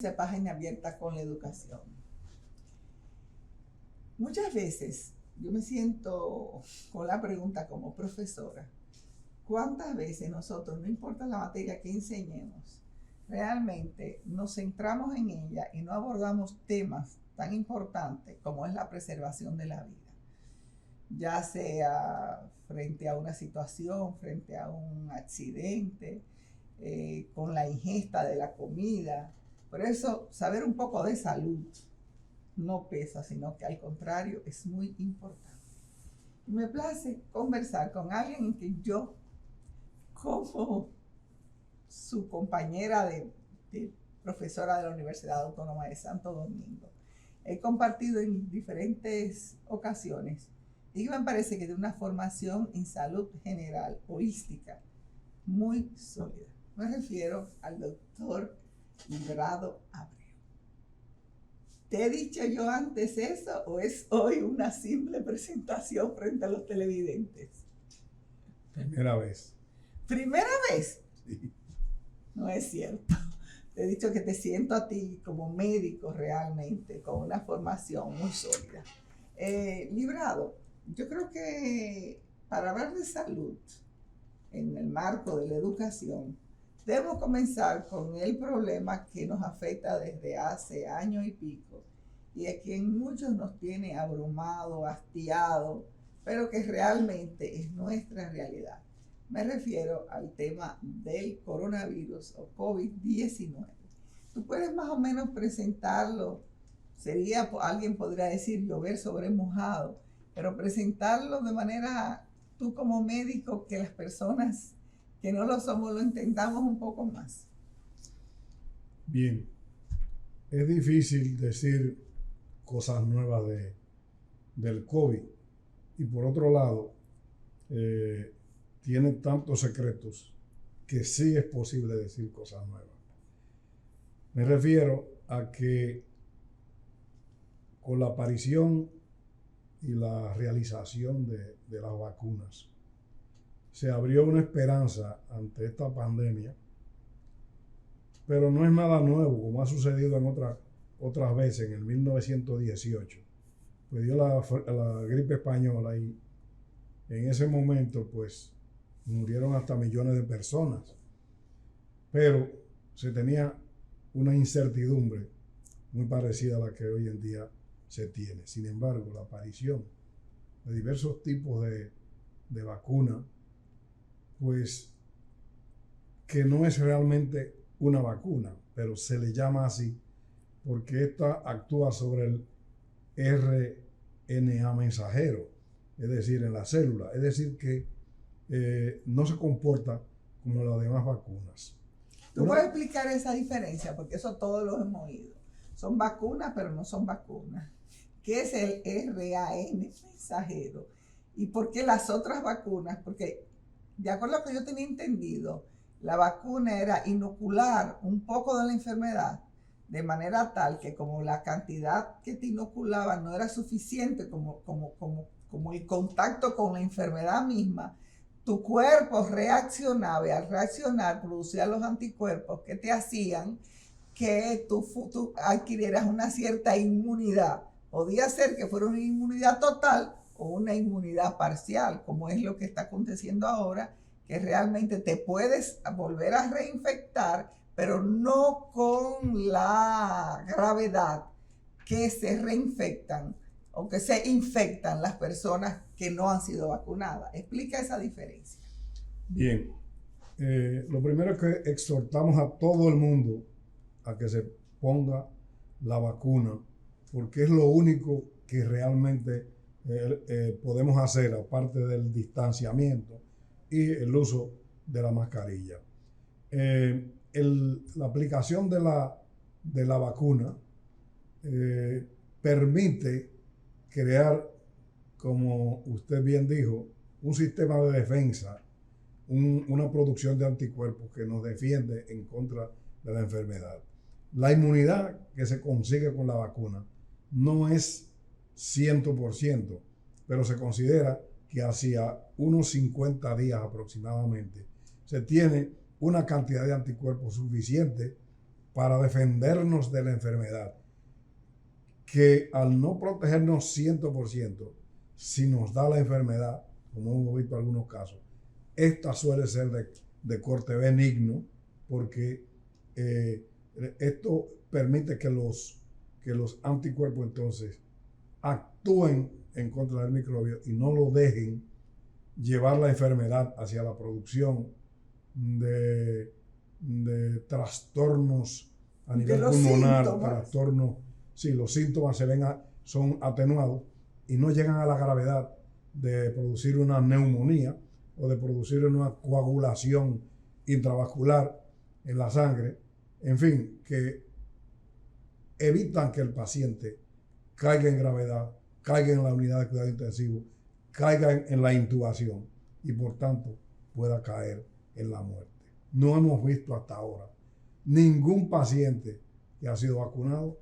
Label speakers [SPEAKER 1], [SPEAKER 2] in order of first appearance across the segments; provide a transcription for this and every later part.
[SPEAKER 1] de Página Abierta con la Educación. Muchas veces yo me siento con la pregunta como profesora, ¿cuántas veces nosotros, no importa la materia que enseñemos, realmente nos centramos en ella y no abordamos temas tan importantes como es la preservación de la vida? Ya sea frente a una situación, frente a un accidente, con la ingesta de la comida. Por eso, saber un poco de salud no pesa, sino que al contrario es muy importante. Y me place conversar con alguien en que yo, como su compañera de profesora de la Universidad Autónoma de Santo Domingo, he compartido en diferentes ocasiones y me parece que de una formación en salud general, holística, muy sólida. Me refiero al doctor Librado Abreu. ¿Te he dicho yo antes eso o es hoy una simple presentación frente a los televidentes?
[SPEAKER 2] Primera vez.
[SPEAKER 1] ¿Primera vez?
[SPEAKER 2] Sí.
[SPEAKER 1] No es cierto. Te he dicho que te siento a ti como médico realmente, con una formación muy sólida. Librado, yo creo que para hablar de salud en el marco de la educación, debemos comenzar con el problema que nos afecta desde hace año y pico y a quien muchos nos tiene abrumado, hastiado, pero que realmente es nuestra realidad. Me refiero al tema del coronavirus o COVID-19. ¿Tú puedes más o menos presentarlo? Alguien podría decir llover sobre mojado, pero presentarlo de manera, tú como médico, que las personas que no lo somos lo entendamos un poco más.
[SPEAKER 2] Bien, es difícil decir cosas nuevas del COVID y por otro lado tiene tantos secretos que sí es posible decir cosas nuevas. Me refiero a que con la aparición y la realización de las vacunas se abrió una esperanza ante esta pandemia, pero no es nada nuevo, como ha sucedido en otras veces. En el 1918 pues dio la gripe española y en ese momento pues murieron hasta millones de personas, pero se tenía una incertidumbre muy parecida a la que hoy en día se tiene. Sin embargo, la aparición de diversos tipos de vacuna, pues que no es realmente una vacuna, pero se le llama así porque esta actúa sobre el RNA mensajero, es decir, en la célula, es decir que no se comporta como las demás vacunas.
[SPEAKER 1] ¿Tú puedes explicar esa diferencia? Porque eso todos lo hemos oído. Son vacunas, pero no son vacunas. ¿Qué es el RNA mensajero? ¿Y por qué las otras vacunas? Porque de acuerdo a lo que yo tenía entendido, la vacuna era inocular un poco de la enfermedad, de manera tal que como la cantidad que te inoculaban no era suficiente como el contacto con la enfermedad misma, tu cuerpo reaccionaba y al reaccionar producía los anticuerpos que te hacían que tú adquirieras una cierta inmunidad. Podía ser que fuera una inmunidad total o una inmunidad parcial, como es lo que está aconteciendo ahora, que realmente te puedes volver a reinfectar, pero no con la gravedad que se reinfectan o que se infectan las personas que no han sido vacunadas. Explica esa diferencia.
[SPEAKER 2] Bien, lo primero es que exhortamos a todo el mundo a que se ponga la vacuna, porque es lo único que realmente podemos hacer, aparte del distanciamiento y el uso de la mascarilla. La aplicación de la vacuna permite crear, como usted bien dijo, un sistema de defensa, una producción de anticuerpos que nos defiende en contra de la enfermedad. La inmunidad que se consigue con la vacuna no es 100%, pero se considera que hacia unos 50 días aproximadamente se tiene una cantidad de anticuerpos suficiente para defendernos de la enfermedad, que al no protegernos 100%, si nos da la enfermedad, como hemos visto en algunos casos, esta suele ser de corte benigno, porque esto permite que los anticuerpos entonces actúen en contra del microbio y no lo dejen llevar la enfermedad hacia la producción de trastornos a nivel pulmonar, trastornos, sí, los síntomas son atenuados y no llegan a la gravedad de producir una neumonía o de producir una coagulación intravascular en la sangre, en fin, que evitan que el paciente caiga en gravedad, caiga en la unidad de cuidado intensivo, caiga en la intubación y por tanto pueda caer en la muerte. No hemos visto hasta ahora ningún paciente que ha sido vacunado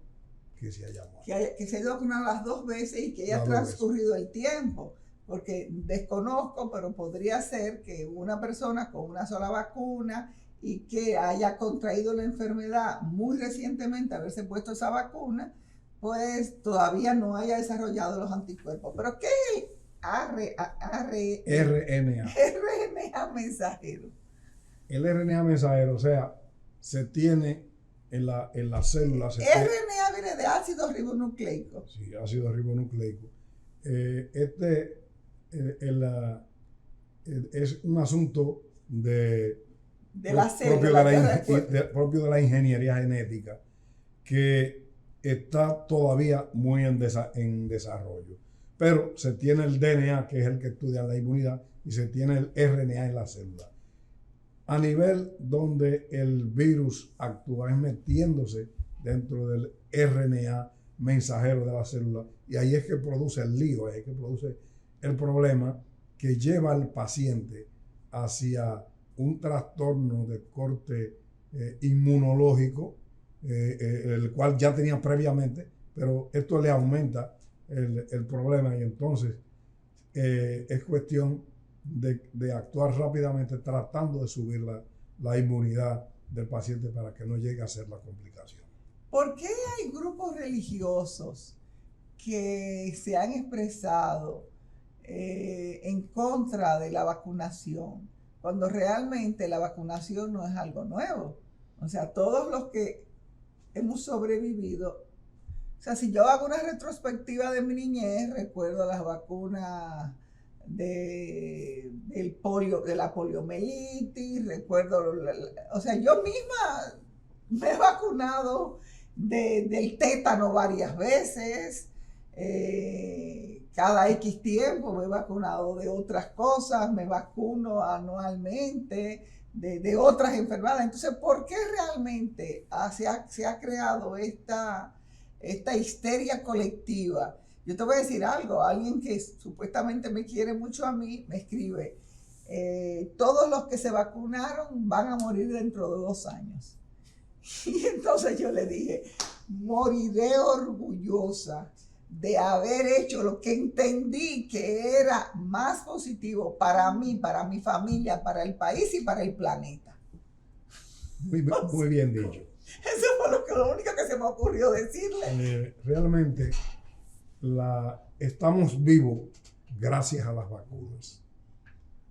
[SPEAKER 2] que se haya muerto.
[SPEAKER 1] Que se haya vacunado las 2 veces y que haya transcurrido el tiempo. Porque desconozco, pero podría ser que una persona con una sola vacuna y que haya contraído la enfermedad muy recientemente, haberse puesto esa vacuna, pues todavía no haya desarrollado los anticuerpos. ¿Pero qué es el RNA mensajero?
[SPEAKER 2] El RNA mensajero, o sea, se tiene en la célula.
[SPEAKER 1] RNA viene de ácido ribonucleico.
[SPEAKER 2] Sí, ácido ribonucleico. Es un asunto propio de la ingeniería genética que está todavía muy en desarrollo. Pero se tiene el DNA, que es el que estudia la inmunidad, y se tiene el RNA en la célula. A nivel donde el virus actúa es metiéndose dentro del RNA mensajero de la célula, y ahí es que produce el lío, ahí es que produce el problema que lleva al paciente hacia un trastorno de corte inmunológico, el cual ya tenía previamente, pero esto le aumenta el problema y entonces es cuestión de actuar rápidamente tratando de subir la inmunidad del paciente para que no llegue a ser la complicación.
[SPEAKER 1] ¿Por qué hay grupos religiosos que se han expresado en contra de la vacunación, cuando realmente la vacunación no es algo nuevo? O sea, todos los que hemos sobrevivido, o sea, si yo hago una retrospectiva de mi niñez, recuerdo las vacunas del polio, de la poliomielitis, recuerdo, o sea, yo misma me he vacunado del tétano varias veces, cada X tiempo me he vacunado de otras cosas, me vacuno anualmente de otras enfermedades. Entonces, ¿por qué realmente se ha creado esta histeria colectiva? Yo te voy a decir algo, alguien que supuestamente me quiere mucho a mí, me escribe, todos los que se vacunaron van a morir dentro de 2 años. Y entonces yo le dije, moriré orgullosa de haber hecho lo que entendí que era más positivo para mí, para mi familia, para el país y para el planeta.
[SPEAKER 2] Muy bien dicho.
[SPEAKER 1] Eso fue lo único que se me ocurrió decirle.
[SPEAKER 2] Realmente estamos vivos gracias a las vacunas.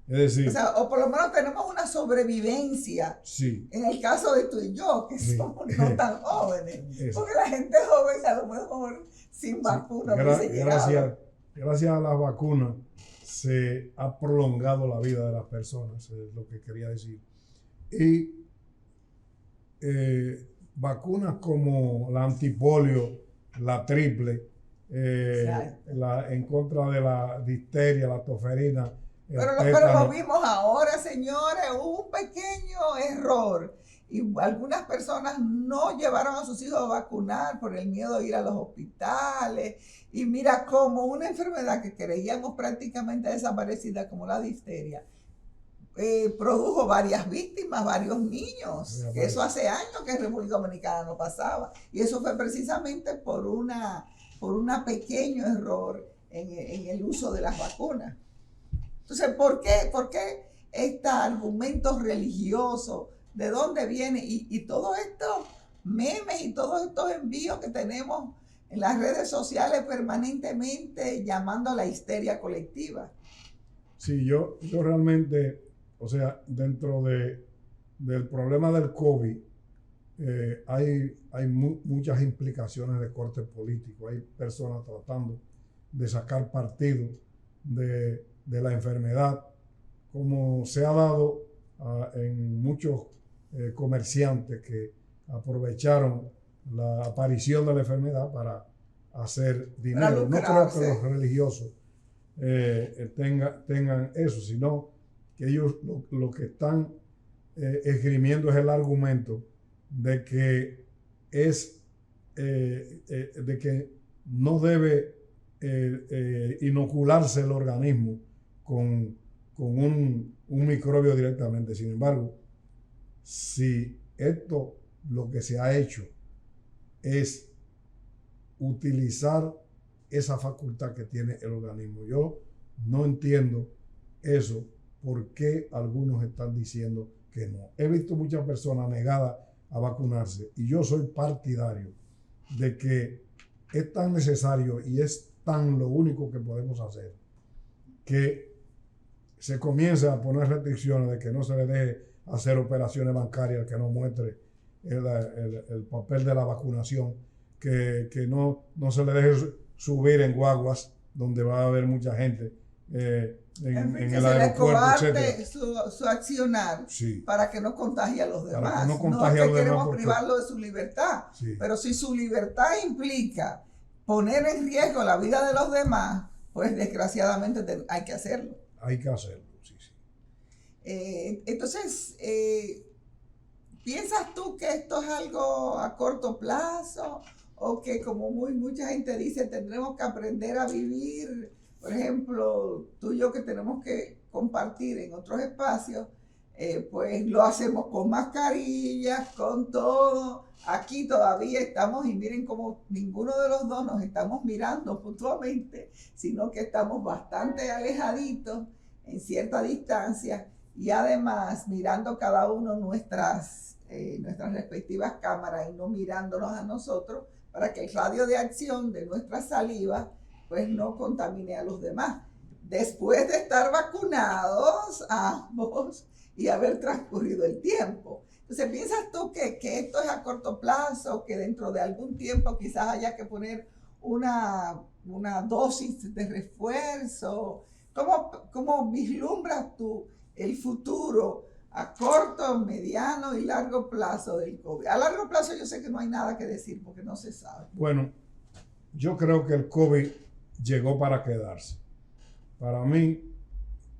[SPEAKER 2] Es decir,
[SPEAKER 1] o por lo menos tenemos una sobrevivencia.
[SPEAKER 2] Sí.
[SPEAKER 1] En el caso de tú y yo, que somos no tan jóvenes. Porque la gente joven a lo mejor sin vacuna
[SPEAKER 2] gracias a las vacunas se ha prolongado la vida de las personas, es lo que quería decir. Y vacunas como la antipolio, la triple, en contra de la difteria, la toferina.
[SPEAKER 1] Pero lo vimos ahora, señores, hubo un pequeño error y algunas personas no llevaron a sus hijos a vacunar por el miedo a ir a los hospitales. Y mira cómo una enfermedad que creíamos prácticamente desaparecida como la difteria produjo varias víctimas, varios niños. Eso hace años que en República Dominicana no pasaba. Y eso fue precisamente por un pequeño error en el uso de las vacunas. Entonces, ¿por qué este argumento religioso? ¿De dónde viene? Y todo esto memes y todos estos envíos que tenemos en las redes sociales permanentemente llamando a la histeria colectiva.
[SPEAKER 2] Sí, yo realmente, o sea, dentro del problema del COVID, hay muchas implicaciones de corte político. Hay personas tratando de sacar partido de la enfermedad, como se ha dado en muchos comerciantes que aprovecharon la aparición de la enfermedad para hacer dinero. No creo que los religiosos tengan eso, sino que ellos lo que están esgrimiendo es el argumento de que de que no debe inocularse el organismo con un microbio directamente. Sin embargo, si esto lo que se ha hecho es utilizar esa facultad que tiene el organismo, yo no entiendo eso, por qué algunos están diciendo que no. He visto muchas personas negadas a vacunarse y yo soy partidario de que es tan necesario y es tan lo único que podemos hacer que se comience a poner restricciones de que no se le deje hacer operaciones bancarias, que no muestre el papel de la vacunación, que no se le deje subir en guaguas donde va a haber mucha gente en el aeropuerto, etc.
[SPEAKER 1] Su accionar, sí, para que no contagie a los demás.
[SPEAKER 2] Para que no contagie a los demás.
[SPEAKER 1] No es que queremos privarlo de su libertad, sí, pero si su libertad implica poner en riesgo la vida de los demás, pues desgraciadamente hay que hacerlo.
[SPEAKER 2] Hay que hacerlo, sí, sí.
[SPEAKER 1] Entonces, ¿piensas tú que esto es algo a corto plazo o que, como mucha gente dice, tendremos que aprender a vivir? Por ejemplo, tú y yo, que tenemos que compartir en otros espacios, pues lo hacemos con mascarillas, con todo. Aquí todavía estamos, y miren cómo ninguno de los dos nos estamos mirando mutuamente, sino que estamos bastante alejaditos, en cierta distancia, y además mirando cada uno nuestras respectivas cámaras y no mirándonos a nosotros, para que el radio de acción de nuestra saliva pues no contamine a los demás. Después de estar vacunados ambos y haber transcurrido el tiempo. Entonces, ¿piensas tú que esto es a corto plazo, que dentro de algún tiempo quizás haya que poner una dosis de refuerzo? ¿Cómo vislumbras tú el futuro a corto, mediano y largo plazo del COVID? A largo plazo yo sé que no hay nada que decir porque no se sabe.
[SPEAKER 2] Bueno, yo creo que el COVID llegó para quedarse. Para mí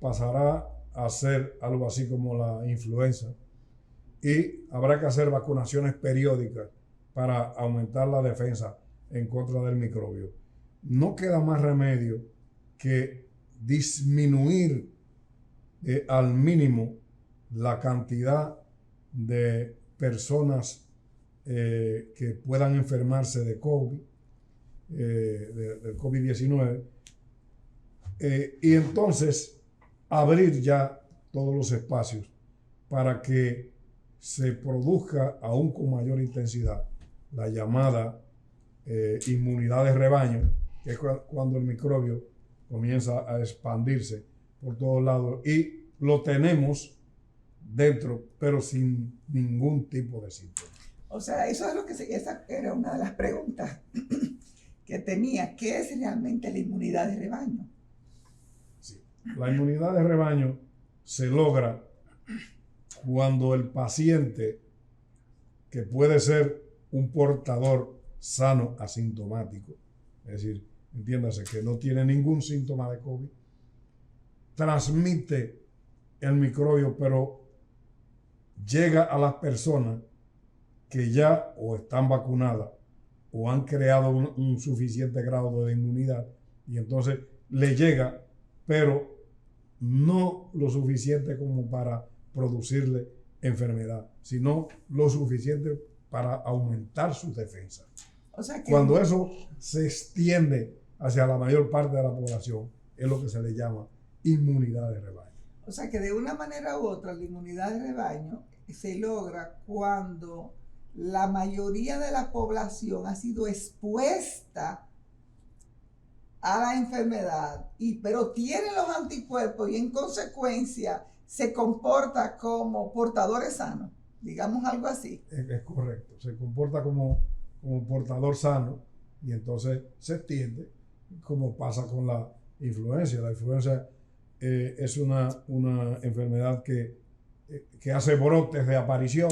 [SPEAKER 2] pasará a ser algo así como la influenza y habrá que hacer vacunaciones periódicas para aumentar la defensa en contra del microbio. No queda más remedio que disminuir al mínimo la cantidad de personas que puedan enfermarse de COVID, del COVID-19, y entonces abrir ya todos los espacios para que se produzca aún con mayor intensidad la llamada inmunidad de rebaño, que es cuando el microbio comienza a expandirse por todos lados y lo tenemos dentro, pero sin ningún tipo de síntoma.
[SPEAKER 1] O sea, eso es lo que esa era una de las preguntas que tenía. ¿Qué es realmente la inmunidad de rebaño?
[SPEAKER 2] Sí. La inmunidad de rebaño se logra cuando el paciente, que puede ser un portador sano asintomático, es decir, entiéndase que no tiene ningún síntoma de COVID, transmite el microbio, pero llega a las personas que ya o están vacunadas o han creado un suficiente grado de inmunidad, y entonces le llega, pero no lo suficiente como para producirle enfermedad, sino lo suficiente para aumentar sus defensas. O sea que cuando eso se extiende hacia la mayor parte de la población, es lo que se le llama inmunidad de rebaño.
[SPEAKER 1] O sea que de una manera u otra la inmunidad de rebaño se logra cuando la mayoría de la población ha sido expuesta a la enfermedad, pero tiene los anticuerpos y en consecuencia se comporta como portadores sanos, digamos algo así.
[SPEAKER 2] Es correcto, se comporta como portador sano y entonces se extiende, como pasa con la influenza. La influenza es una enfermedad que hace brotes de aparición.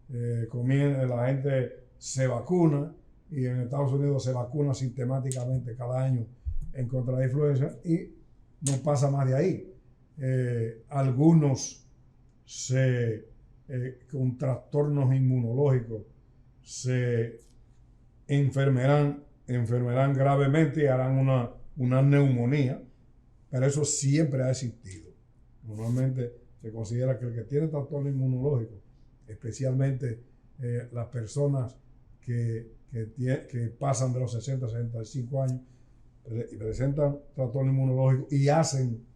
[SPEAKER 2] La gente se vacuna y en Estados Unidos se vacuna sistemáticamente cada año en contra de la influenza y no pasa más de ahí. Algunos con trastornos inmunológicos se enfermarán gravemente y harán una neumonía, pero eso siempre ha existido. Normalmente se considera que el que tiene trastorno inmunológico, especialmente las personas que pasan de los 60 a 65 años, presentan trastorno inmunológico y hacen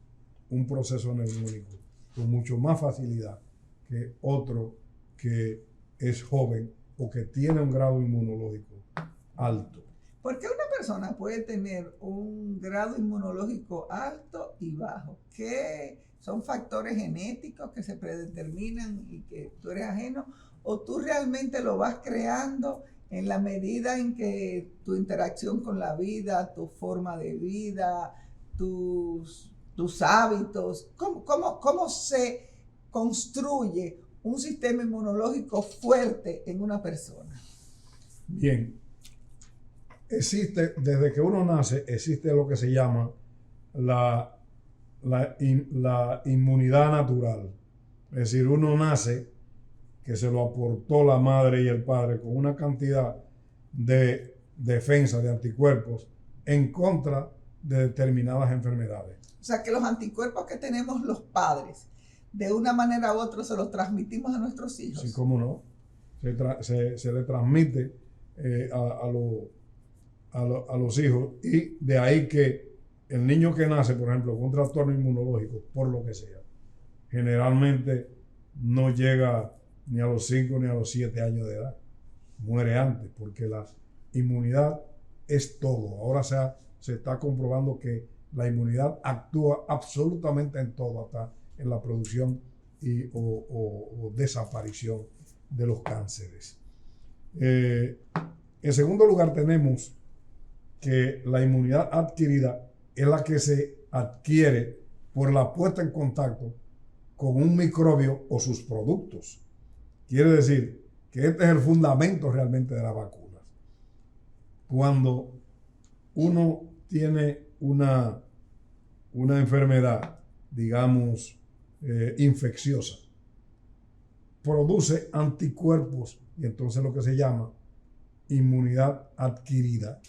[SPEAKER 2] un proceso neumónico con mucho más facilidad que otro que es joven o que tiene un grado inmunológico alto.
[SPEAKER 1] ¿Por qué una persona puede tener un grado inmunológico alto y bajo? ¿Qué son factores genéticos que se predeterminan y que tú eres ajeno? ¿O tú realmente lo vas creando en la medida en que tu interacción con la vida, tu forma de vida, tus hábitos, cómo se construye un sistema inmunológico fuerte en una persona?
[SPEAKER 2] Bien, desde que uno nace, existe lo que se llama la inmunidad natural. Es decir, uno nace, que se lo aportó la madre y el padre con una cantidad de defensa, de anticuerpos en contra de determinadas enfermedades.
[SPEAKER 1] O sea, que los anticuerpos que tenemos los padres, de una manera u otra se los transmitimos a nuestros hijos.
[SPEAKER 2] Sí, cómo no. Se le transmite a los hijos, y de ahí que el niño que nace, por ejemplo, con un trastorno inmunológico, por lo que sea, generalmente no llega ni a los 5 ni a los 7 años de edad. Muere antes, porque la inmunidad es todo. Ahora se está comprobando que la inmunidad actúa absolutamente en todo, hasta en la producción o desaparición de los cánceres. En segundo lugar, tenemos que la inmunidad adquirida es la que se adquiere por la puesta en contacto con un microbio o sus productos. Quiere decir que este es el fundamento realmente de las vacunas. Cuando uno tiene una enfermedad, digamos, infecciosa, produce anticuerpos y entonces lo que se llama inmunidad adquirida,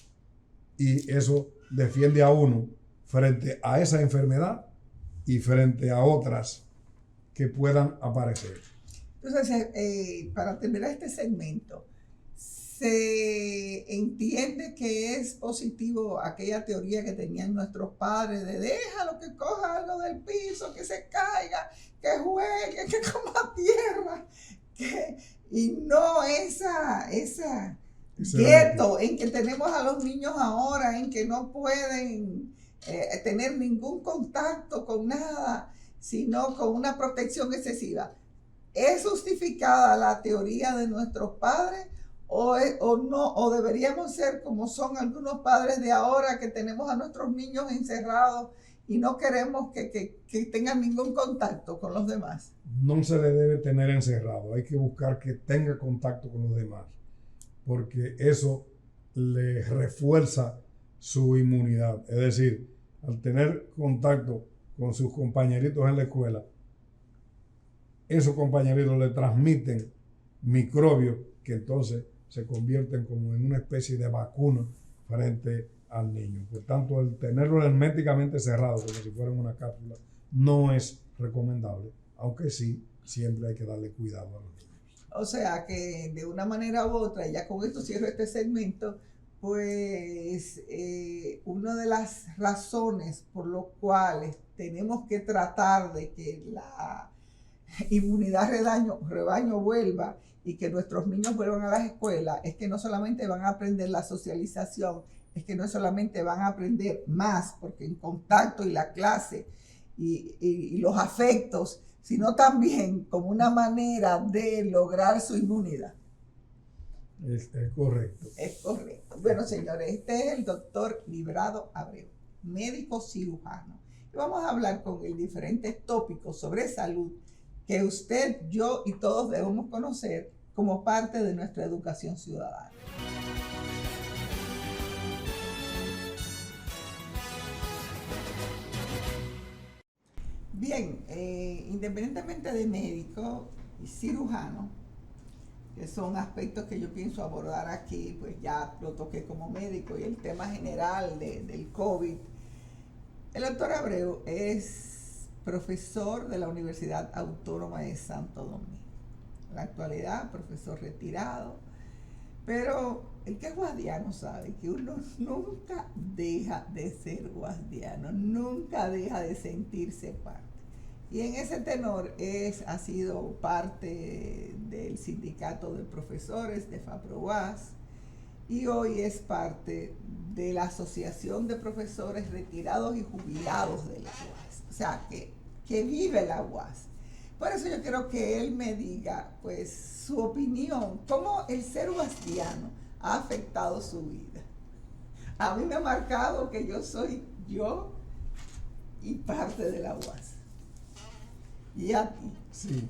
[SPEAKER 2] y eso defiende a uno frente a esa enfermedad y frente a otras que puedan aparecer.
[SPEAKER 1] Entonces, para terminar este segmento, se entiende que es positivo aquella teoría que tenían nuestros padres de déjalo que coja algo del piso, que se caiga, que juegue, que coma tierra, y no esa gueto en que tenemos a los niños ahora, en que no pueden tener ningún contacto con nada, sino con una protección excesiva. ¿Es justificada la teoría de nuestros padres o no? ¿O deberíamos ser como son algunos padres de ahora, que tenemos a nuestros niños encerrados y no queremos que tengan ningún contacto con los demás?
[SPEAKER 2] No se le debe tener encerrado, hay que buscar que tenga contacto con los demás, porque eso le refuerza su inmunidad. Es decir, al tener contacto con sus compañeritos en la escuela, esos compañeritos le transmiten microbios que entonces se convierten como en una especie de vacuna frente al niño. Por tanto, el tenerlo herméticamente cerrado, como si fuera una cápsula, no es recomendable, aunque sí, siempre hay que darle cuidado a los niños.
[SPEAKER 1] O sea que de una manera u otra, ya con esto cierro este segmento, pues una de las razones por las cuales tenemos que tratar de que inmunidad rebaño vuelva y que nuestros niños vuelvan a las escuelas, es que no solamente van a aprender la socialización, es que no solamente van a aprender más, porque en contacto y la clase y los afectos, sino también como una manera de lograr su inmunidad.
[SPEAKER 2] Es correcto.
[SPEAKER 1] Es correcto. Bueno, señores, este es el doctor Librado Abreu, médico cirujano. Y vamos a hablar con él diferentes tópicos sobre salud que usted, yo y todos debemos conocer como parte de nuestra educación ciudadana. Bien, independientemente de médico y cirujano, que son aspectos que yo pienso abordar aquí, pues ya lo toqué como médico y el tema general del COVID. El doctor Abreu es profesor de la Universidad Autónoma de Santo Domingo. En la actualidad, profesor retirado, pero el que es guasdiano sabe que uno nunca deja de ser guasdiano, nunca deja de sentirse parte. Y en ese tenor ha sido parte del sindicato de profesores de FAPROUAS y hoy es parte de la Asociación de Profesores Retirados y Jubilados de la UAS. O sea, que vive la UAS. Por eso yo quiero que él me diga, pues, su opinión, cómo el ser guasdiano ha afectado su vida. A mí me ha marcado que yo soy yo y parte de la UAS. ¿Y a ti?
[SPEAKER 2] Sí,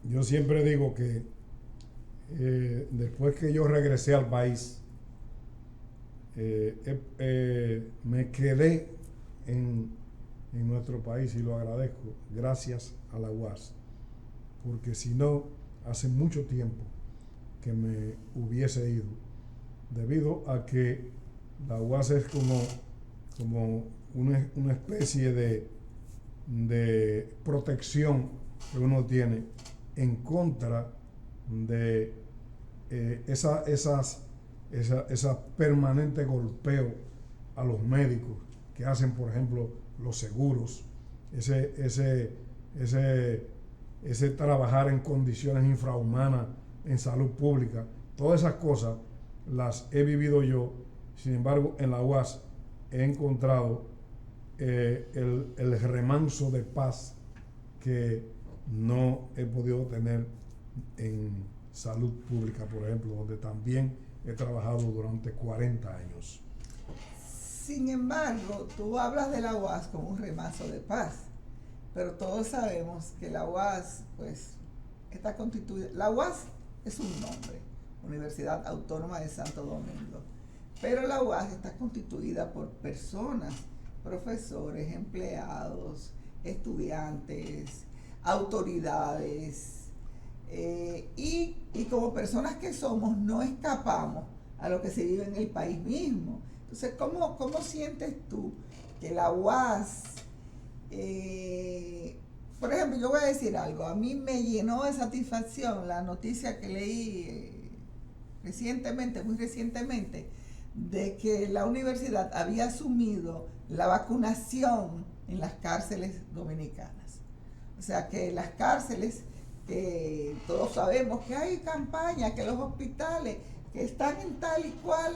[SPEAKER 2] yo siempre digo que después que yo regresé al país, me quedé en nuestro país y lo agradezco gracias a la UAS, porque si no, hace mucho tiempo que me hubiese ido, debido a que la UAS es como una especie de protección que uno tiene en contra de esa permanente golpeo a los médicos que hacen, por ejemplo, los seguros, ese trabajar en condiciones infrahumanas en salud pública. Todas esas cosas las he vivido yo. Sin embargo, en la UAS he encontrado el remanso de paz que no he podido tener en salud pública, por ejemplo, donde también he trabajado durante 40 años.
[SPEAKER 1] Sin embargo, tú hablas de la UAS como un remanso de paz, pero todos sabemos que la UAS, pues, está constituida. La UAS es un nombre, Universidad Autónoma de Santo Domingo, pero la UAS está constituida por personas, profesores, empleados, estudiantes, autoridades, y como personas que somos, no escapamos a lo que se vive en el país mismo. Entonces, ¿cómo sientes tú que la UAS, por ejemplo, yo voy a decir algo, a mí me llenó de satisfacción la noticia que leí muy recientemente, de que la universidad había asumido la vacunación en las cárceles dominicanas. O sea, que las cárceles, que todos sabemos que hay campañas, que los hospitales que están en tal y cual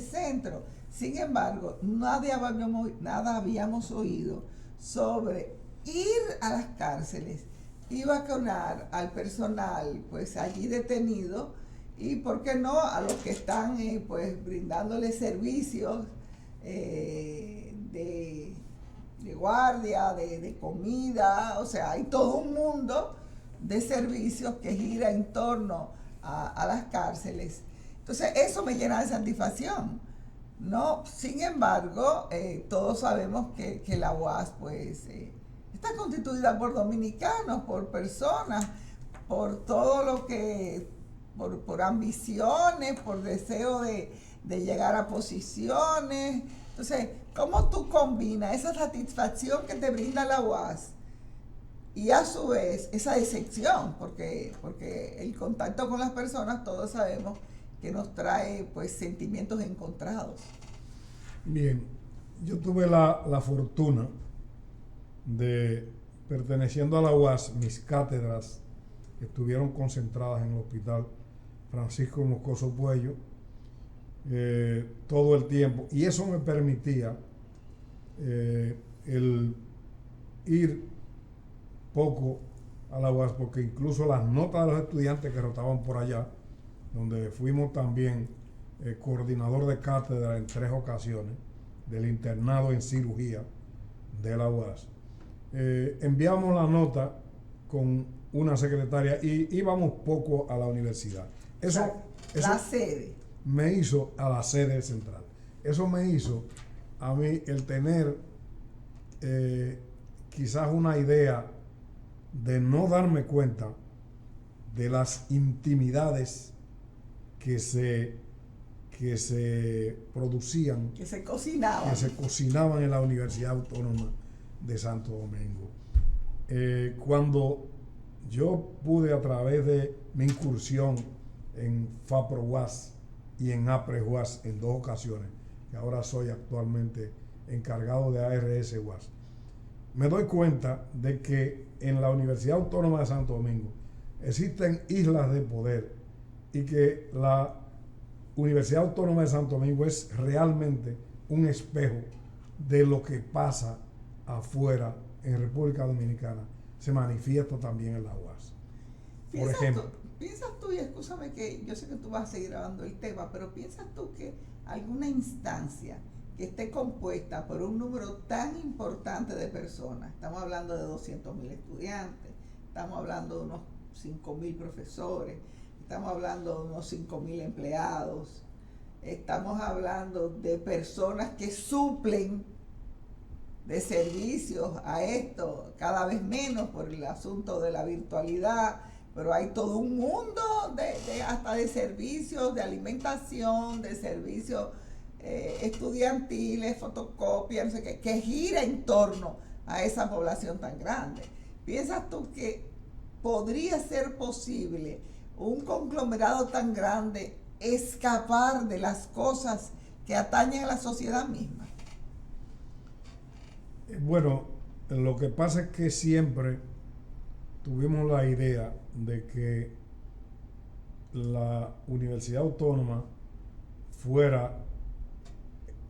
[SPEAKER 1] centro. Sin embargo, nada habíamos oído sobre ir a las cárceles y vacunar al personal pues allí detenido y, ¿por qué no?, a los que están pues brindándoles servicios de guardia, de comida. O sea, hay todo un mundo de servicios que gira en torno a las cárceles. Entonces, eso me llena de satisfacción, ¿no? Sin embargo, todos sabemos que la UAS pues está constituida por dominicanos, por personas, por todo lo que, por ambiciones, por deseo de llegar a posiciones. Entonces, ¿cómo tú combinas esa satisfacción que te brinda la UAS y a su vez esa decepción? Porque el contacto con las personas, todos sabemos que nos trae pues sentimientos encontrados.
[SPEAKER 2] Bien, yo tuve la fortuna de perteneciendo a la UAS, mis cátedras estuvieron concentradas en el Hospital Francisco Moscoso Puello todo el tiempo, y eso me permitía el ir poco a la UAS, porque incluso las notas de los estudiantes que rotaban por allá, donde fuimos también coordinador de cátedra en 3 ocasiones del internado en cirugía de la UAS, enviamos la nota con una secretaria y íbamos poco a la universidad.
[SPEAKER 1] La sede.
[SPEAKER 2] Me hizo a la sede central. Eso me hizo a mí el tener quizás una idea de no darme cuenta de las intimidades que se producían,
[SPEAKER 1] que se cocinaban
[SPEAKER 2] en la Universidad Autónoma de Santo Domingo. Cuando yo pude, a través de mi incursión en FAPRO-UAS y en APRE-UAS en 2 ocasiones, que ahora soy actualmente encargado de ARS-UAS, me doy cuenta de que en la Universidad Autónoma de Santo Domingo existen islas de poder, y que la Universidad Autónoma de Santo Domingo es realmente un espejo de lo que pasa afuera en República Dominicana. Se manifiesta también en la UAS. Por ejemplo,
[SPEAKER 1] ¿piensas tú, y escúchame que yo sé que tú vas a seguir hablando del tema, pero piensas tú que alguna instancia que esté compuesta por un número tan importante de personas, estamos hablando de 200.000 estudiantes, estamos hablando de unos 5.000 profesores, estamos hablando de unos 5.000 empleados, estamos hablando de personas que suplen de servicios a esto, cada vez menos por el asunto de la virtualidad, pero hay todo un mundo hasta de servicios, de alimentación, de servicios estudiantiles, fotocopias, no sé qué, que gira en torno a esa población tan grande. ¿Piensas tú que podría ser posible un conglomerado tan grande escapar de las cosas que atañen a la sociedad misma?
[SPEAKER 2] Bueno, lo que pasa es que siempre tuvimos la idea de que la Universidad Autónoma fuera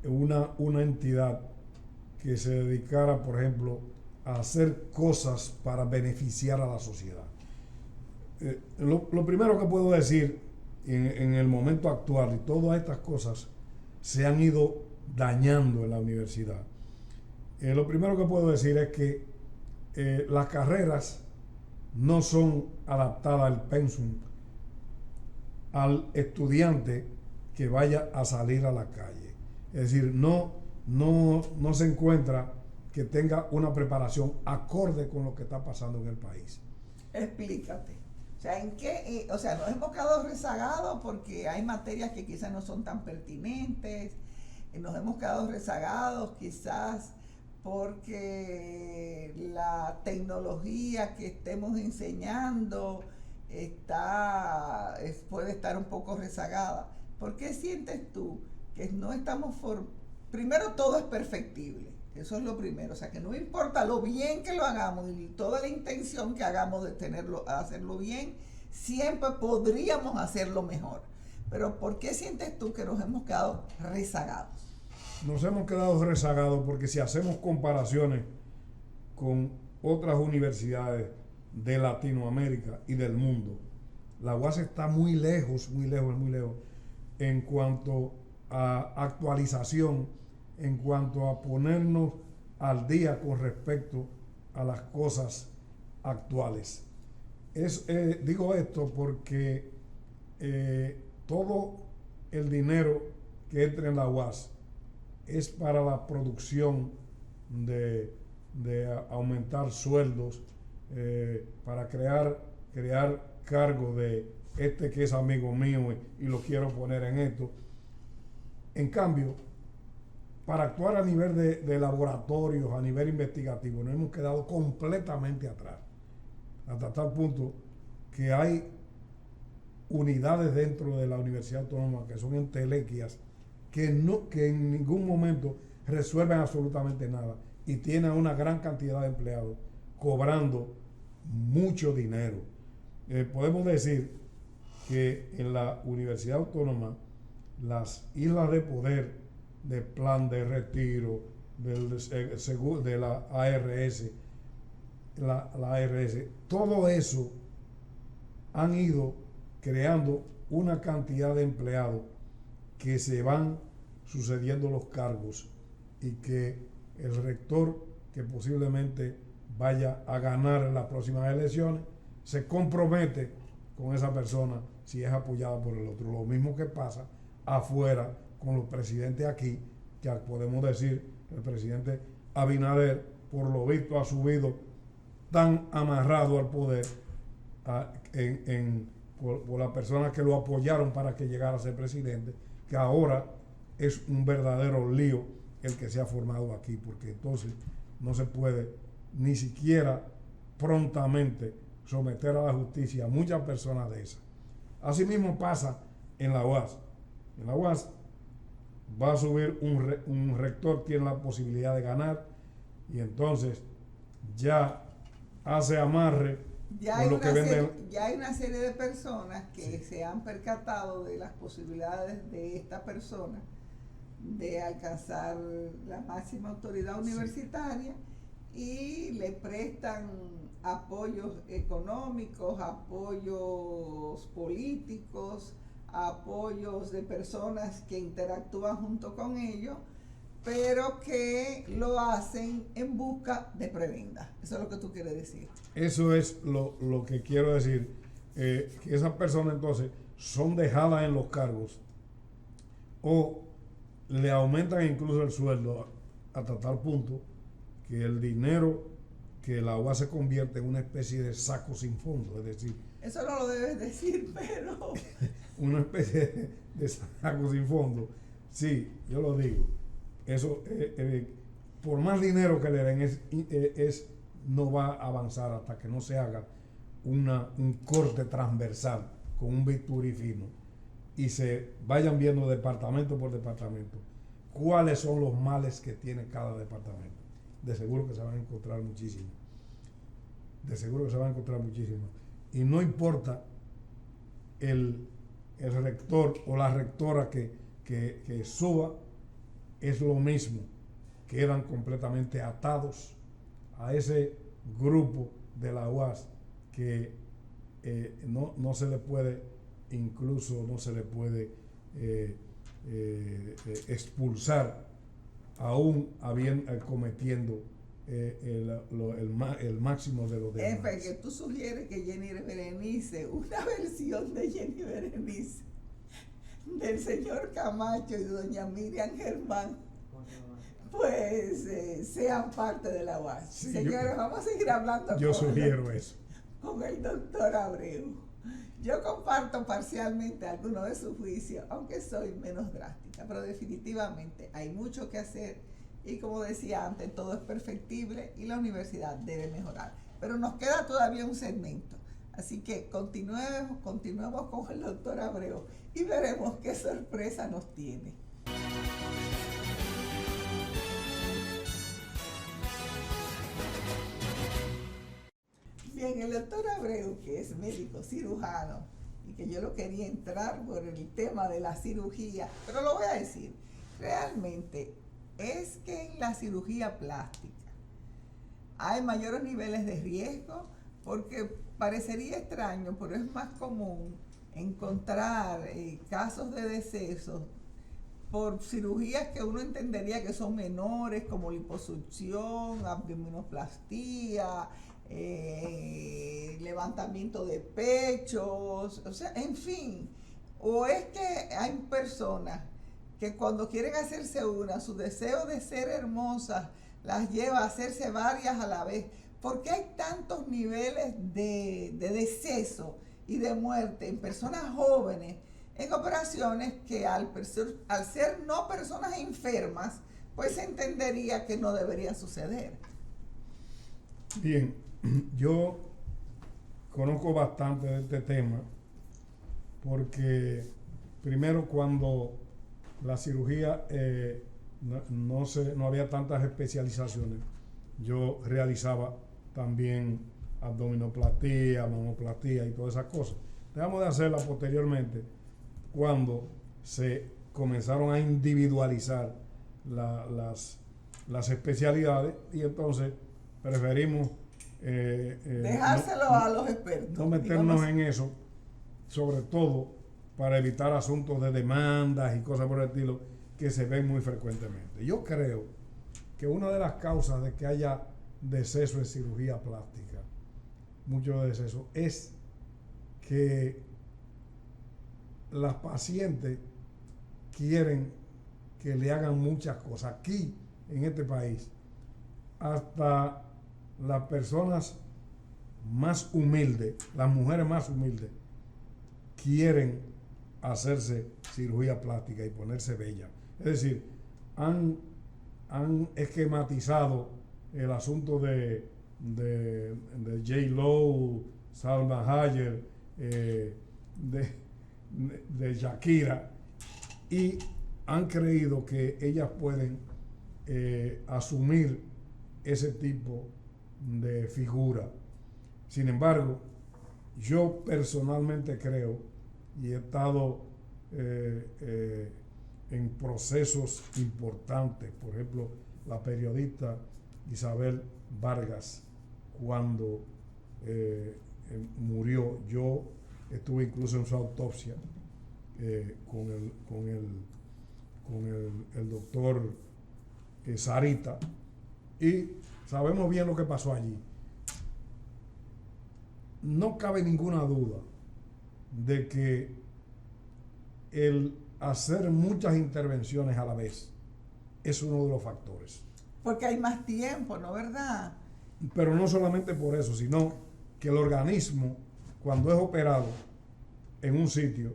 [SPEAKER 2] una entidad que se dedicara, por ejemplo, a hacer cosas para beneficiar a la sociedad. Lo primero que puedo decir en el momento actual, y todas estas cosas se han ido dañando en la universidad. Lo primero que puedo decir es que las carreras no son adaptadas al pensum al estudiante que vaya a salir a la calle. Es decir, no se encuentra que tenga una preparación acorde con lo que está pasando en el país.
[SPEAKER 1] Explícate. O sea, ¿en qué? O sea, nos hemos quedado rezagados porque hay materias que quizás no son tan pertinentes. Nos hemos quedado rezagados quizás porque la tecnología que estemos enseñando puede estar un poco rezagada. ¿Por qué sientes tú que no estamos primero, todo es perfectible? Eso es lo primero, o sea que no importa lo bien que lo hagamos y toda la intención que hagamos de hacerlo bien, siempre podríamos hacerlo mejor. Pero ¿por qué sientes tú que nos hemos quedado rezagados?
[SPEAKER 2] Nos hemos quedado rezagados porque si hacemos comparaciones con otras universidades de Latinoamérica y del mundo, la UAS está muy lejos en cuanto a actualización, en cuanto a ponernos al día con respecto a las cosas actuales. Digo esto porque todo el dinero que entra en la UAS es para la producción de aumentar sueldos, para crear cargo de este que es amigo mío y lo quiero poner en esto. En cambio, para actuar a nivel de laboratorios, a nivel investigativo, nos hemos quedado completamente atrás, hasta tal punto que hay unidades dentro de la Universidad Autónoma que son entelequias, que en ningún momento resuelven absolutamente nada y tienen una gran cantidad de empleados cobrando mucho dinero. Podemos decir que en la Universidad Autónoma las islas de poder, de plan de retiro, de la ARS, la ARS, todo eso han ido creando una cantidad de empleados que se van sucediendo los cargos y que el rector, que posiblemente vaya a ganar en las próximas elecciones, se compromete con esa persona si es apoyada por el otro. Lo mismo que pasa afuera con los presidentes aquí, que podemos decir que el presidente Abinader, por lo visto, ha subido tan amarrado al poder por las personas que lo apoyaron para que llegara a ser presidente, que ahora es un verdadero lío el que se ha formado aquí, porque entonces no se puede ni siquiera prontamente someter a la justicia a muchas personas de esas. Asimismo pasa en la UAS. En la UAS va a subir un rector, tiene la posibilidad de ganar, y entonces ya hace amarre
[SPEAKER 1] con lo que venden. Ya hay una serie de personas que se han percatado de las posibilidades de esta persona de alcanzar la máxima autoridad universitaria y le prestan apoyos económicos, apoyos políticos, apoyos de personas que interactúan junto con ellos, pero que lo hacen en busca de prebenda. Eso es lo que tú quieres decir.
[SPEAKER 2] Eso es lo que quiero decir, que esas personas entonces son dejadas en los cargos o le aumentan incluso el sueldo hasta tal punto que el dinero que la UAS se convierte en una especie de saco sin fondo, es decir...
[SPEAKER 1] Eso no lo debes decir, pero...
[SPEAKER 2] una especie de saco sin fondo. Sí, yo lo digo. Eso, por más dinero que le den, no va a avanzar hasta que no se haga un corte transversal con un bisturí fino y se vayan viendo departamento por departamento cuáles son los males que tiene cada departamento. De seguro que se van a encontrar muchísimos. De seguro que se van a encontrar muchísimos. Y no importa el rector o la rectora que suba, es lo mismo. Quedan completamente atados a ese grupo de la UAS que no se le puede, incluso no se le puede expulsar, aún cometiendo el máximo de los demás.
[SPEAKER 1] Que tú sugieres que Jenny Berenice, una versión de Jenny Berenice, del señor Camacho y doña Miriam Germán, pues sean parte de la UAS. Sí, señores, vamos a seguir hablando.
[SPEAKER 2] Yo sugiero eso.
[SPEAKER 1] Con el doctor Abreu. Yo comparto parcialmente algunos de sus juicios, aunque soy menos drástica, pero definitivamente hay mucho que hacer y, como decía antes, todo es perfectible y la universidad debe mejorar. Pero nos queda todavía un segmento, así que continuemos con el doctor Abreu y veremos qué sorpresa nos tiene. Bien, el doctor Abreu, que es médico cirujano, y que yo lo quería entrar por el tema de la cirugía, pero lo voy a decir, realmente es que en la cirugía plástica hay mayores niveles de riesgo, porque parecería extraño, pero es más común encontrar casos de decesos por cirugías que uno entendería que son menores, como liposucción, abdominoplastía, levantamiento de pechos, o sea, en fin. O es que hay personas que cuando quieren hacerse una, su deseo de ser hermosas las lleva a hacerse varias a la vez. ¿Por qué hay tantos niveles de deceso y de muerte en personas jóvenes en operaciones que al ser no personas enfermas, pues se entendería que no debería suceder?
[SPEAKER 2] Bien, yo conozco bastante de este tema porque primero, cuando la cirugía no había tantas especializaciones, yo realizaba también abdominoplastia, mamoplastia y todas esas cosas. Dejamos de hacerla posteriormente cuando se comenzaron a individualizar las especialidades, y entonces preferimos
[SPEAKER 1] dejárselo a los expertos.
[SPEAKER 2] No meternos en eso, sobre todo para evitar asuntos de demandas y cosas por el estilo que se ven muy frecuentemente. Yo creo que una de las causas de que haya deceso en cirugía plástica, mucho deceso, es que las pacientes quieren que le hagan muchas cosas. Aquí, en este país, hasta las personas más humildes, las mujeres más humildes, quieren hacerse cirugía plástica y ponerse bellas. Es decir, han esquematizado el asunto de J-Lo, Salma Hayek, de Shakira, y han creído que ellas pueden asumir ese tipo de figura. Sin embargo, yo personalmente creo, y he estado en procesos importantes, por ejemplo, la periodista Isabel Vargas, cuando murió, yo estuve incluso en su autopsia con el doctor Sarita, y sabemos bien lo que pasó allí. No cabe ninguna duda de que el hacer muchas intervenciones a la vez es uno de los factores.
[SPEAKER 1] Porque hay más tiempo, ¿no? ¿Verdad?
[SPEAKER 2] Pero no solamente por eso, sino que el organismo, cuando es operado en un sitio,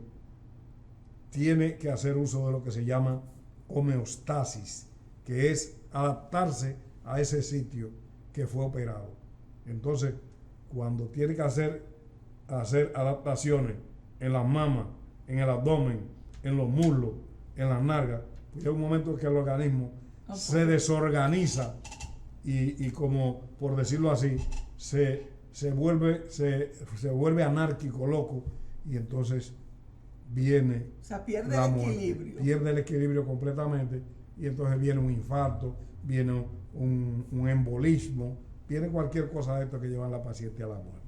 [SPEAKER 2] tiene que hacer uso de lo que se llama homeostasis, que es adaptarse a ese sitio que fue operado. Entonces, cuando tiene que hacer adaptaciones en las mamas, en el abdomen, en los muslos, en las nalgas, pues llega un momento que el organismo se desorganiza y como por decirlo así, se vuelve anárquico, loco, y entonces viene,
[SPEAKER 1] o sea, pierde el equilibrio.
[SPEAKER 2] Pierde el equilibrio completamente, y entonces viene un infarto, viene un embolismo, viene cualquier cosa de esto que lleva a la paciente a la muerte.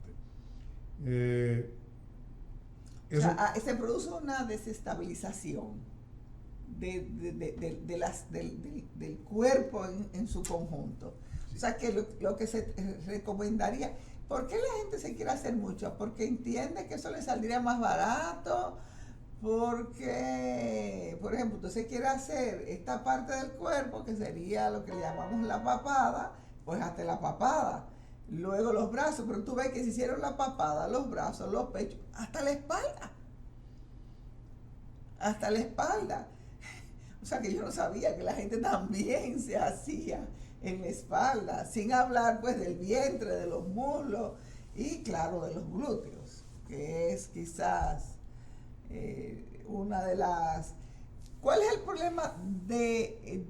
[SPEAKER 1] O sea, se produce una desestabilización del cuerpo en su conjunto. Sí. O sea, que lo que se recomendaría, ¿por qué la gente se quiere hacer mucho? Porque entiende que eso le saldría más barato, porque, por ejemplo, usted se quiere hacer esta parte del cuerpo, que sería lo que le llamamos la papada, pues hasta la papada. Luego los brazos, pero tú ves que se hicieron la papada, los brazos, los pechos, hasta la espalda. Hasta la espalda. O sea que yo no sabía que la gente también se hacía en la espalda, sin hablar pues del vientre, de los muslos y claro de los glúteos, que es quizás una de las... ¿Cuál es el problema de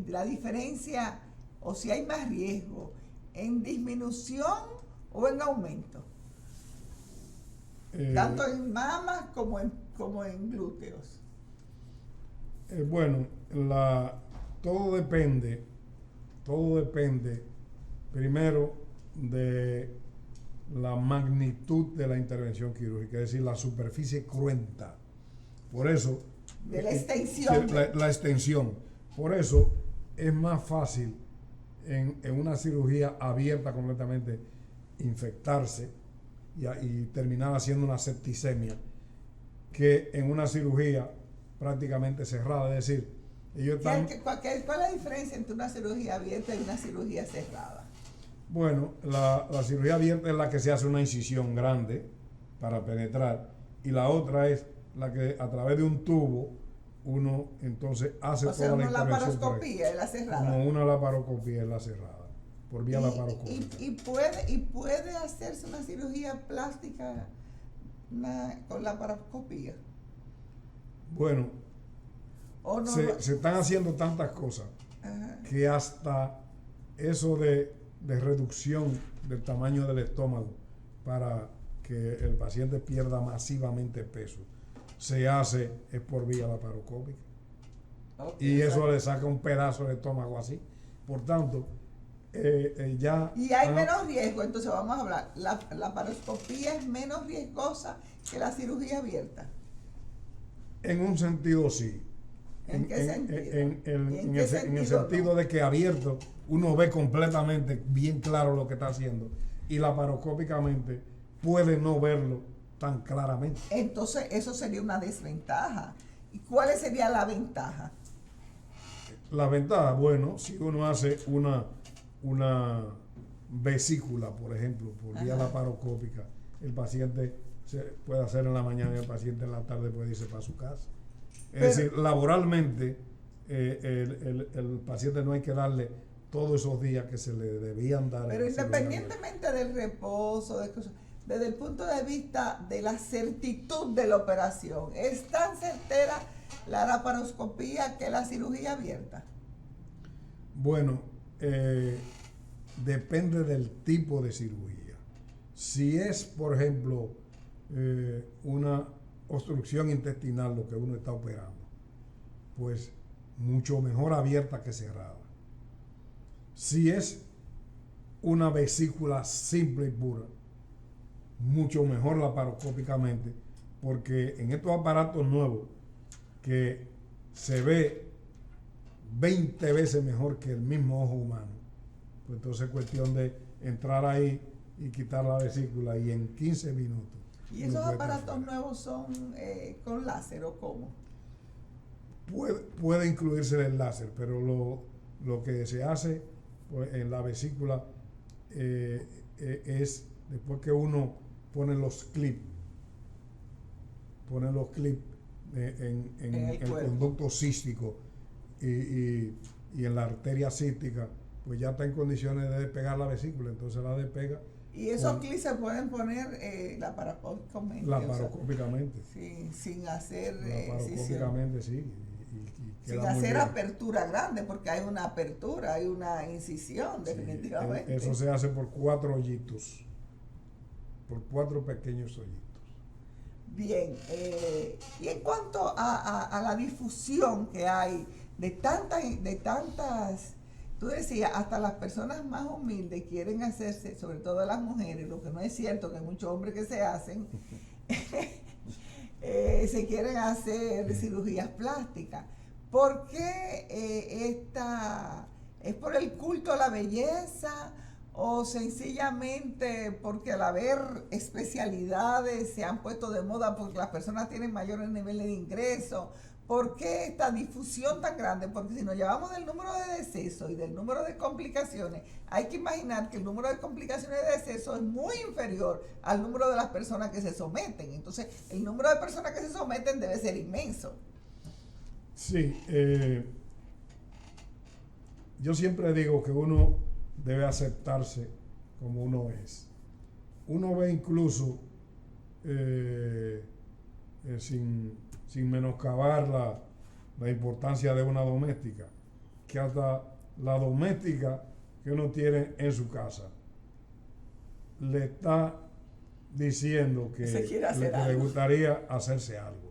[SPEAKER 1] la diferencia, o si hay más riesgo, en disminución o en aumento? Tanto en mamas como en glúteos.
[SPEAKER 2] Bueno, todo depende primero de la magnitud de la intervención quirúrgica, es decir, la superficie cruenta. Por eso,
[SPEAKER 1] de la extensión.
[SPEAKER 2] La extensión. Por eso es más fácil en una cirugía abierta completamente infectarse y terminar haciendo una septicemia, que en una cirugía prácticamente cerrada. Es decir,
[SPEAKER 1] ¿Cuál es la diferencia entre una cirugía abierta y una cirugía cerrada?
[SPEAKER 2] Bueno, la cirugía abierta es la que se hace una incisión grande para penetrar, y la otra es la que a través de un tubo uno entonces hace toda la intervención.
[SPEAKER 1] Una laparoscopía es la cerrada.
[SPEAKER 2] Como una laparoscopía es la cerrada, por vía laparoscópica.
[SPEAKER 1] Y puede hacerse una cirugía plástica con laparoscopía.
[SPEAKER 2] Bueno, se están haciendo tantas cosas que hasta eso de de reducción del tamaño del estómago para que el paciente pierda masivamente peso se hace es por vía laparoscópica. Y eso le saca un pedazo de estómago así. Por tanto, ya...
[SPEAKER 1] Y hay menos riesgo, entonces vamos a hablar. La laparoscopía es menos riesgosa que la cirugía abierta.
[SPEAKER 2] En un sentido sí.
[SPEAKER 1] ¿En qué sentido?
[SPEAKER 2] En el sentido de que abierto uno ve completamente bien claro lo que está haciendo y laparoscópicamente puede no verlo tan claramente.
[SPEAKER 1] Entonces eso sería una desventaja. ¿Y cuál sería la ventaja?
[SPEAKER 2] La ventaja, bueno, si uno hace una vesícula, por ejemplo, por vía laparoscópica, el paciente se puede hacer en la mañana y el paciente en la tarde puede irse para su casa. Es decir, laboralmente el paciente no hay que darle todos esos días que se le debían dar.
[SPEAKER 1] Pero independientemente del reposo, desde el punto de vista de la certitud de la operación, ¿es tan certera la laparoscopía que la cirugía abierta?
[SPEAKER 2] Bueno, depende del tipo de cirugía. Si es, por ejemplo, una obstrucción intestinal lo que uno está operando, pues mucho mejor abierta que cerrada. Si es una vesícula simple y pura, mucho mejor laparoscópicamente, porque en estos aparatos nuevos que se ve 20 veces mejor que el mismo ojo humano, pues entonces es cuestión de entrar ahí y quitar la vesícula y en 15 minutos.
[SPEAKER 1] ¿Y esos aparatos nuevos son con láser o cómo?
[SPEAKER 2] Puede incluirse el láser, pero lo que se hace pues, en la vesícula es después que uno pone los clips en el conducto cístico y en la arteria cística, pues ya está en condiciones de despegar la vesícula, entonces la despega.
[SPEAKER 1] ¿Y esos clips se pueden poner laparoscópicamente?
[SPEAKER 2] Laparoscópicamente.
[SPEAKER 1] Sin hacer
[SPEAKER 2] laparoscópicamente, sí.
[SPEAKER 1] Sin hacer apertura grande, porque hay una apertura, hay una incisión, definitivamente.
[SPEAKER 2] Eso se hace por 4 hoyitos, por 4 pequeños hoyitos.
[SPEAKER 1] Bien, y en cuanto a la difusión que hay de tantas, tú decías, hasta las personas más humildes quieren hacerse, sobre todo las mujeres, lo que no es cierto, que hay muchos hombres que se hacen, se quieren hacer cirugías plásticas. ¿Por qué es por el culto a la belleza o sencillamente porque al haber especialidades se han puesto de moda porque las personas tienen mayores niveles de ingreso? ¿Por qué esta difusión tan grande? Porque si nos llevamos del número de decesos y del número de complicaciones, hay que imaginar que el número de complicaciones de decesos es muy inferior al número de las personas que se someten. Entonces, el número de personas que se someten debe ser inmenso.
[SPEAKER 2] Sí, yo siempre digo que uno debe aceptarse como uno es. Uno ve incluso, sin menoscabar la importancia de una doméstica, que hasta la doméstica que uno tiene en su casa le está diciendo que le gustaría hacerse algo,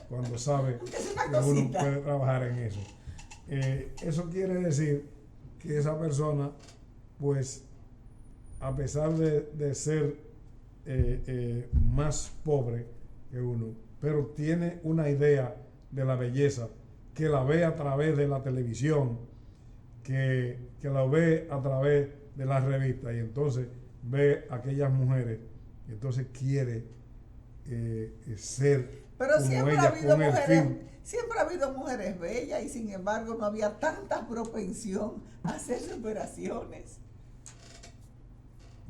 [SPEAKER 2] cuando sabe que uno puede trabajar en eso. Eso quiere decir que esa persona, pues, a pesar de ser más pobre que uno, pero tiene una idea de la belleza, que la ve a través de la televisión, que la ve a través de las revistas, y entonces ve a aquellas mujeres, y entonces quiere ser
[SPEAKER 1] pero como siempre
[SPEAKER 2] ella,
[SPEAKER 1] ha habido mujeres, siempre ha habido mujeres bellas, y sin embargo no había tanta propensión a hacerse operaciones.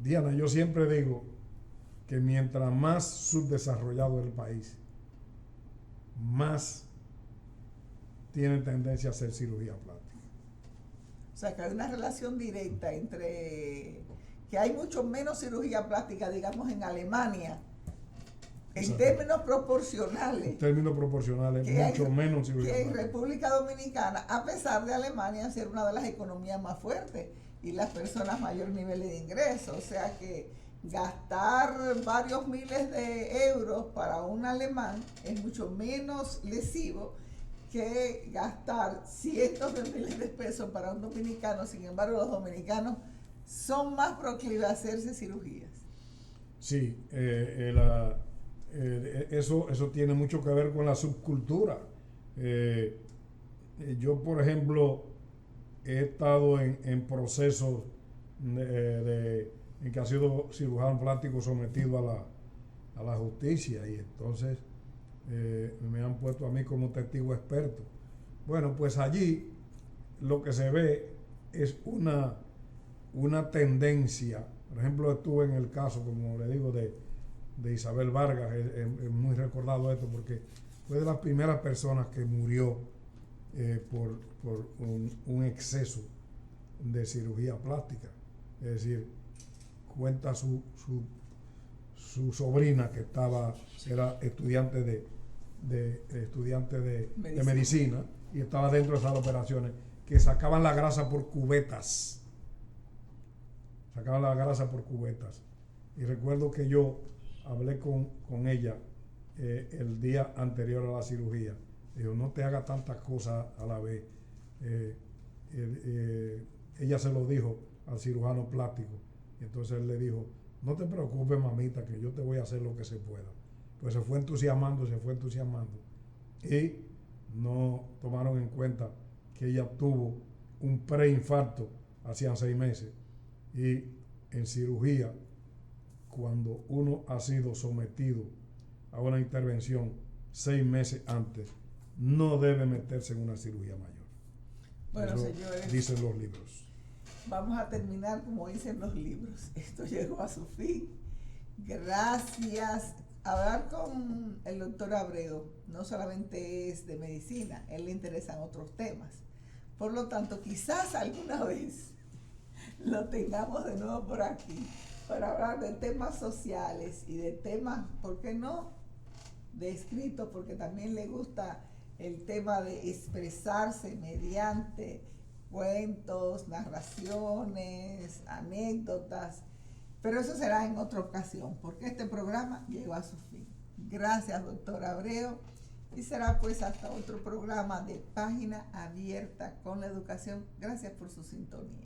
[SPEAKER 2] Diana, yo siempre digo que mientras más subdesarrollado es el país, más tiene tendencia a hacer cirugía plástica.
[SPEAKER 1] O sea, que hay una relación directa entre que hay mucho menos cirugía plástica, digamos, en Alemania, en términos proporcionales.
[SPEAKER 2] En términos proporcionales, mucho menos cirugía
[SPEAKER 1] plástica. Que en
[SPEAKER 2] plástica.
[SPEAKER 1] República Dominicana, a pesar de Alemania ser una de las economías más fuertes, y las personas mayor nivel de ingreso. O sea que gastar varios miles de euros para un alemán es mucho menos lesivo que gastar cientos de miles de pesos para un dominicano. Sin embargo, los dominicanos son más proclives a hacerse cirugías.
[SPEAKER 2] Sí, eso tiene mucho que ver con la subcultura. Yo, por ejemplo, he estado en procesos en que ha sido cirujano plástico sometido a la justicia, y entonces me han puesto a mí como testigo experto. Bueno, pues allí lo que se ve es una tendencia. Por ejemplo, estuve en el caso, como le digo, de Isabel Vargas. Es muy recordado esto porque fue de las primeras personas que murió por un exceso de cirugía plástica. Es decir, cuenta su sobrina, que era estudiante de medicina, y estaba dentro de esas operaciones, que sacaban la grasa por cubetas. Y recuerdo que yo hablé con ella el día anterior a la cirugía. Dijo, no te hagas tantas cosas a la vez. Ella se lo dijo al cirujano plástico, y entonces él le dijo, no te preocupes, mamita, que yo te voy a hacer lo que se pueda. Pues se fue entusiasmando, y no tomaron en cuenta que ella tuvo un preinfarto hacía 6 meses. Y en cirugía, cuando uno ha sido sometido a una intervención 6 meses antes, no debe meterse en una cirugía mayor.
[SPEAKER 1] Bueno,
[SPEAKER 2] eso
[SPEAKER 1] señores,
[SPEAKER 2] dicen los libros.
[SPEAKER 1] Vamos a terminar como dicen los libros. Esto llegó a su fin. Gracias. Hablar con el doctor Abreu no solamente es de medicina, a él le interesan otros temas. Por lo tanto, quizás alguna vez lo tengamos de nuevo por aquí para hablar de temas sociales y de temas, ¿por qué no?, de escrito, porque también le gusta el tema de expresarse mediante cuentos, narraciones, anécdotas, pero eso será en otra ocasión, porque este programa llegó a su fin. Gracias, doctor Abreu, y será pues hasta otro programa de Página Abierta con la Educación. Gracias por su sintonía.